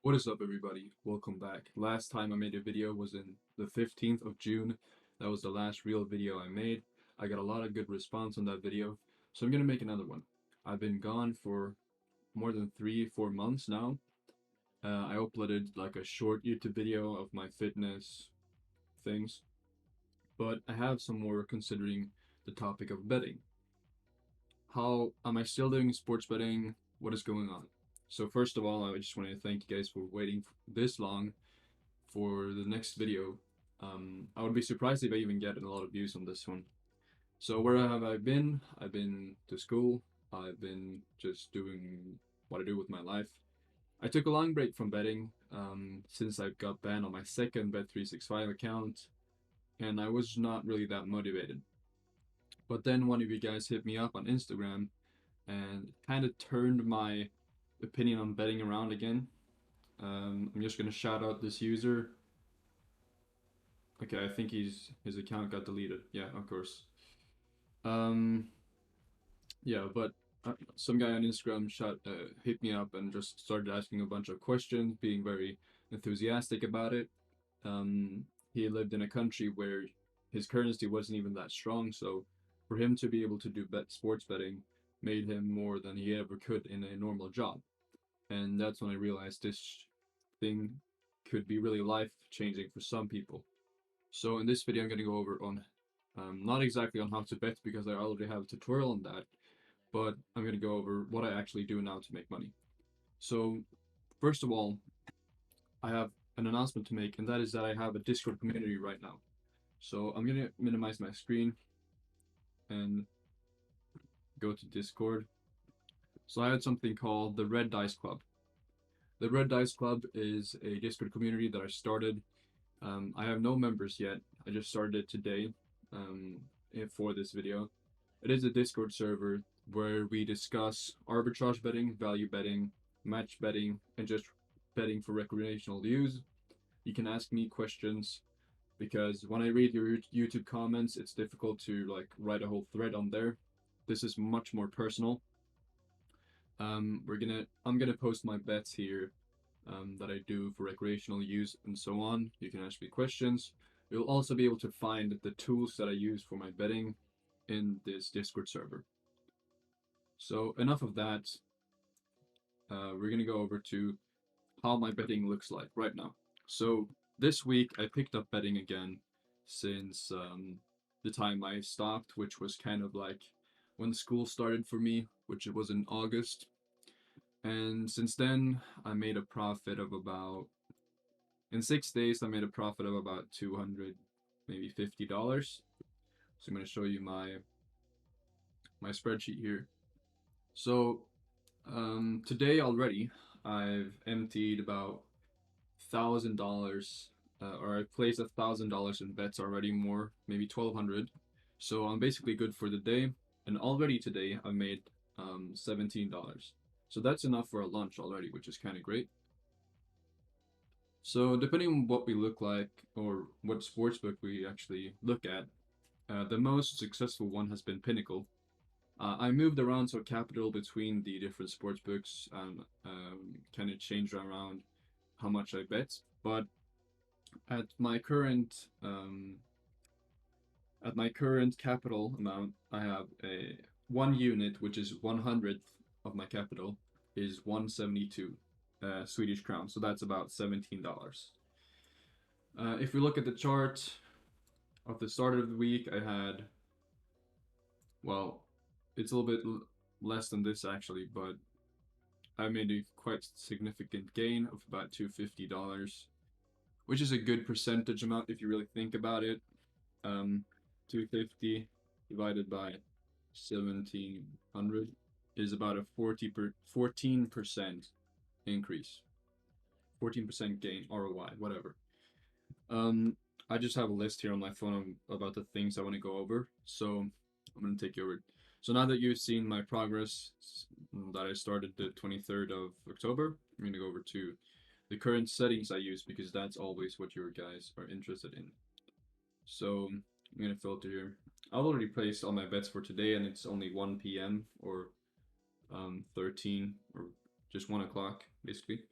What is up, everybody? Welcome back. Last time I made a video was in the 15th of June. That was the last real video I made. I got a lot of good response on that video, so I'm gonna make another one. I've been gone for more than 3-4 months now. I uploaded like a short YouTube video of my fitness things, but I have some more considering the topic of betting. How am I still doing sports betting? What is going on? So first of all, I just want to thank you guys for waiting this long for the next video. I would be surprised if I even get a lot of views on this one. So where have I been? I've been to school. I've been just doing what I do with my life. I took a long break from betting since I got banned on my second Bet365 account, and I was not really that motivated. But then one of you guys hit me up on Instagram and kind of turned my opinion on betting around again. I'm just gonna shout out this user. Okay, I think his account got deleted. Yeah, of course. Um, yeah, but some guy on Instagram hit me up and just started asking a bunch of questions, being very enthusiastic about it. Um, he lived in a country where his currency wasn't even that strong, so for him to be able to do sports betting made him more than he ever could in a normal job. And that's when I realized this thing could be really life changing for some people. So in this video, I'm going to go over on, not exactly on how to bet because I already have a tutorial on that, but I'm going to go over what I actually do now to make money. So first of all, I have an announcement to make, and that is that I have a Discord community right now. So I'm going to minimize my screen and go to Discord. So I had something called the Red Dice Club. The Red Dice Club is a Discord community that I started. I have no members yet. I just started it today for this video. It is a Discord server where we discuss arbitrage betting, value betting, match betting, and just betting for recreational use. You can ask me questions because when I read your YouTube comments, it's difficult to like write a whole thread on there. This is much more personal. I'm gonna post my bets here that I do for recreational use and so on. You can ask me questions. You'll also be able to find the tools that I use for my betting in this Discord server. So enough of that. We're gonna go over to how my betting looks like right now. So this week I picked up betting again since the time I stopped, which was kind of like when school started for me, which it was in August. And since then, I made a profit of about, in 6 days, I made a profit of about 200, maybe $50. So I'm going to show you my spreadsheet here. So today already, I've emptied about $1,000, or I've placed $1,000 in bets already, more, maybe 1,200. So I'm basically good for the day. And already today, I made $17. So that's enough for a lunch already, which is kind of great. So depending on what we look like or what sportsbook we actually look at, the most successful one has been Pinnacle. I moved around so capital between the different sportsbooks and kind of changed around how much I bet. But at my current capital amount, I have a one unit, which is 100th of my capital, is 172 Swedish crown. So that's about $17. If we look at the chart of the start of the week, I had, well, it's a little bit less than this actually, but I made a quite significant gain of about $250, which is a good percentage amount if you really think about it. 250 divided by 1700 is about a 14% increase, 14% gain, ROI, whatever. I just have a list here on my phone about the things I want to go over, so I'm going to take you over. So now that you've seen my progress that I started the 23rd of October, I'm going to go over to the current settings I use because that's always what you guys are interested in. So I'm going to filter here. I've already placed all my bets for today and it's only 1 p.m. or 13 or just 1 o'clock basically.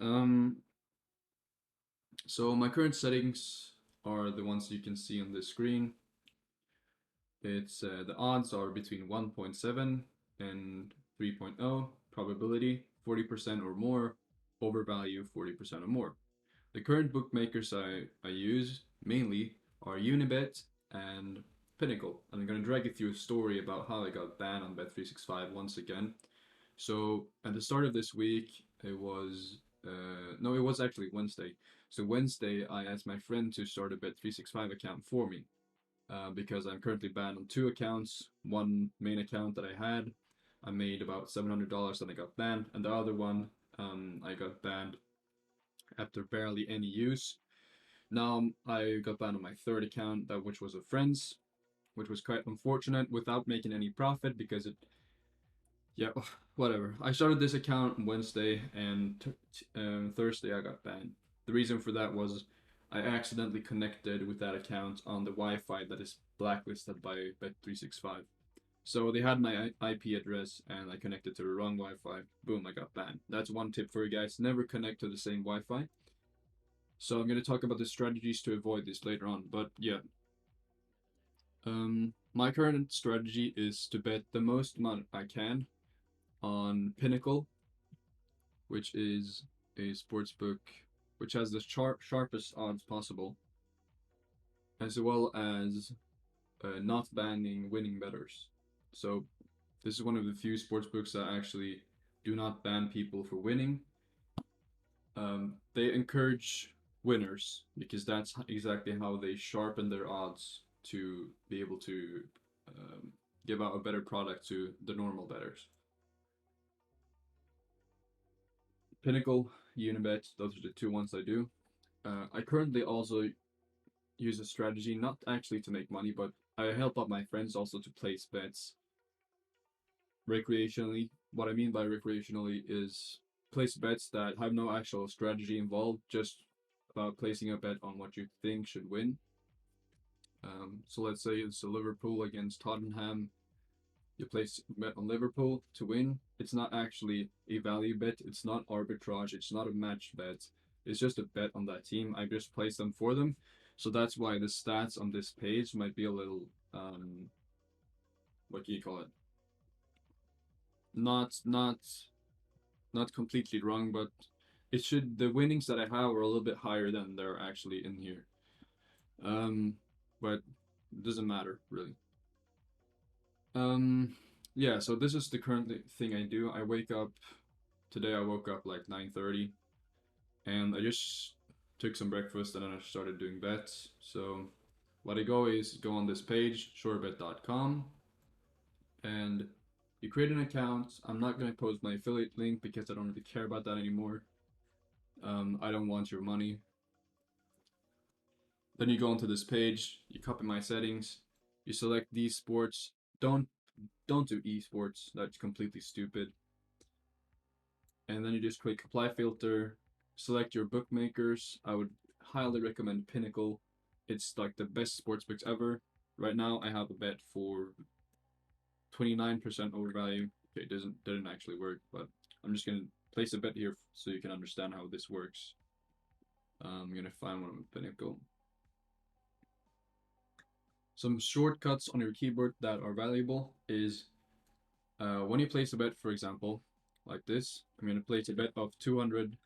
Um, so my current settings are the ones you can see on the screen. It's the odds are between 1.7 and 3.0, probability 40% or more, overvalue 40% or more. The current bookmakers I use mainly are Unibet and Pinnacle. And I'm going to drag you through a story about how I got banned on Bet365 once again. So at the start of this week, it was no, it was actually Wednesday. So Wednesday, I asked my friend to start a Bet365 account for me because I'm currently banned on two accounts. One main account that I had, I made about $700 and I got banned, and the other one, I got banned after barely any use. Now I got banned on my third account, that which was a friend's, which was quite unfortunate without making any profit because it, yeah, whatever. I started this account on Wednesday and Thursday I got banned. The reason for that was I accidentally connected with that account on the Wi-Fi that is blacklisted by Bet365. So they had my IP address and I connected to the wrong Wi-Fi. Boom, I got banned. That's one tip for you guys. Never connect to the same Wi-Fi. So I'm going to talk about the strategies to avoid this later on. But yeah, my current strategy is to bet the most amount I can on Pinnacle, which is a sports book which has the sharpest odds possible, as well as not banning winning bettors. So this is one of the few sports books that actually do not ban people for winning. They encourage winners because that's exactly how they sharpen their odds to be able to um, give out a better product to the normal bettors. Pinnacle, Unibet, those are the two ones I do. I currently also use a strategy not actually to make money, but I help out my friends also to place bets recreationally. What I mean by recreationally is place bets that have no actual strategy involved, just about placing a bet on what you think should win. So let's say it's a Liverpool against Tottenham. You place a bet on Liverpool to win. It's not actually a value bet. It's not arbitrage. It's not a match bet. It's just a bet on that team. I just place them for them. So that's why the stats on this page might be a little, what do you call it? Not not not completely wrong, but it should the winnings that I have are a little bit higher than they're actually in here. Um, but it doesn't matter really. Um, yeah. So this is the current thing I do. I wake up today. I woke up like 9:30, and I just took some breakfast and then I started doing bets. So what I go is go on this page, surebet.com, and you create an account. I'm not gonna post my affiliate link because I don't really care about that anymore. I don't want your money. Then you go onto this page, you copy my settings, you select these sports. Don't don't do esports. That's completely stupid. And then you just click apply filter, select your bookmakers. I would highly recommend Pinnacle. It's like the best sports books ever. Right now I have a bet for 29% overvalue. Okay, it didn't actually work, but I'm just gonna place a bet here so you can understand how this works. I'm gonna find one with Pinnacle. Some shortcuts on your keyboard that are valuable is when you place a bet, for example, like this, I'm going to place a bet of 200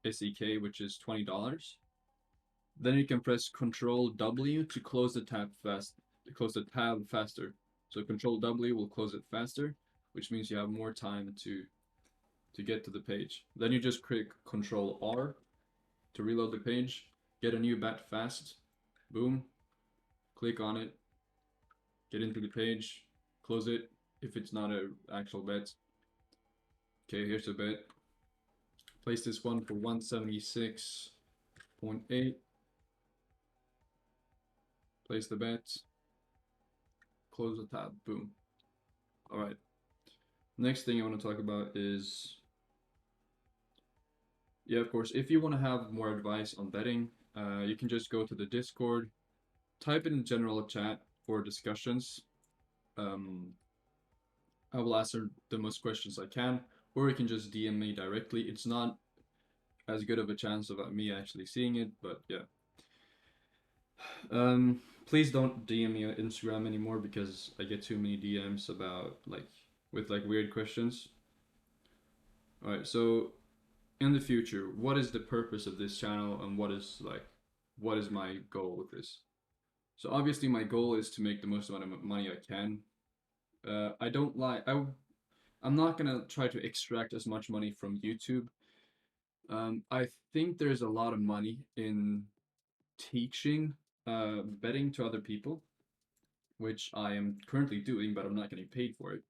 SEK, which is $20. Then you can press Control W to close the close the tab faster. So Control W will close it faster, which means you have more time to get to the page. Then you just click Control R to reload the page, get a new bet fast, boom, click on it, get into the page, close it if it's not an actual bet. Okay, here's the bet. Place this one for 176.8. Place the bet. Close the tab. Boom. All right. Next thing I want to talk about is, yeah, of course, if you want to have more advice on betting, you can just go to the Discord, type in the general chat for discussions. Um, I will answer the most questions I can, or you can just DM me directly. It's not as good of a chance of me actually seeing it, but yeah. Please don't DM me on Instagram anymore because I get too many DMs about like with like weird questions. All right, so in the future, what is the purpose of this channel and what is my goal with this? So obviously my goal is to make the most amount of money I can. I don't like I'm not gonna try to extract as much money from YouTube. I think there's a lot of money in teaching betting to other people, which I am currently doing, but I'm not getting paid for it.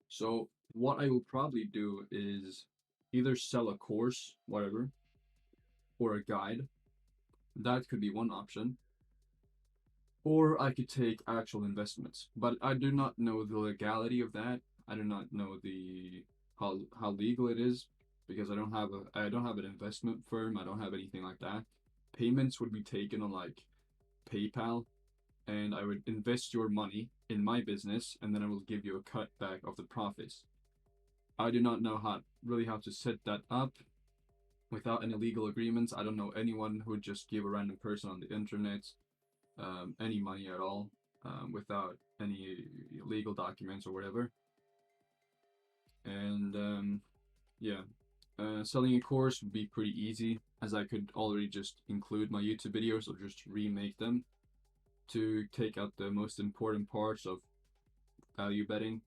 So what I will probably do is either sell a course, whatever, or a guide. That could be one option. Or I could take actual investments. But I do not know the legality of that. I do not know the how legal it is because I don't have an investment firm. I don't have anything like that. Payments would be taken on like PayPal, and I would invest your money in my business, and then I will give you a cut back of the profits. I do not know how to set that up without any legal agreements. I don't know anyone who would just give a random person on the internet any money at all without any legal documents or whatever. And yeah, selling a course would be pretty easy as I could already just include my YouTube videos or just remake them to take out the most important parts of value betting,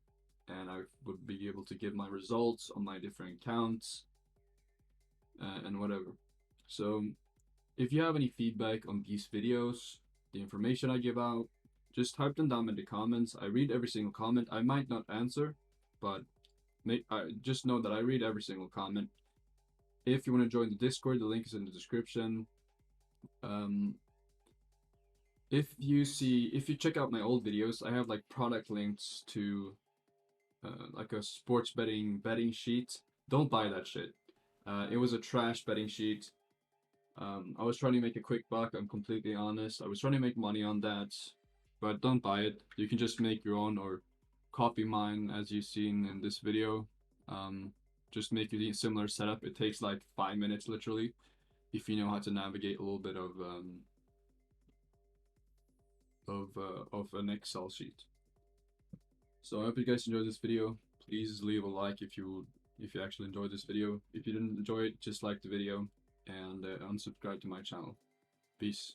and I would be able to give my results on my different accounts and whatever. So if you have any feedback on these videos, the information I give out, just type them down in the comments. I read every single comment. I might not answer, but just know that I read every single comment. If you want to join the Discord, the link is in the description. If you check out my old videos, I have like product links to like a sports betting sheet. Don't buy that shit. It was a trash betting sheet. I was trying to make a quick buck. I'm completely honest. I was trying to make money on that, but don't buy it. You can just make your own or copy mine as you've seen in this video. Just make a similar setup. It takes like 5 minutes literally, if you know how to navigate a little bit of an Excel sheet. So I hope you guys enjoyed this video. Please leave a like if you actually enjoyed this video. If you didn't enjoy it, just like the video and unsubscribe to my channel. Peace.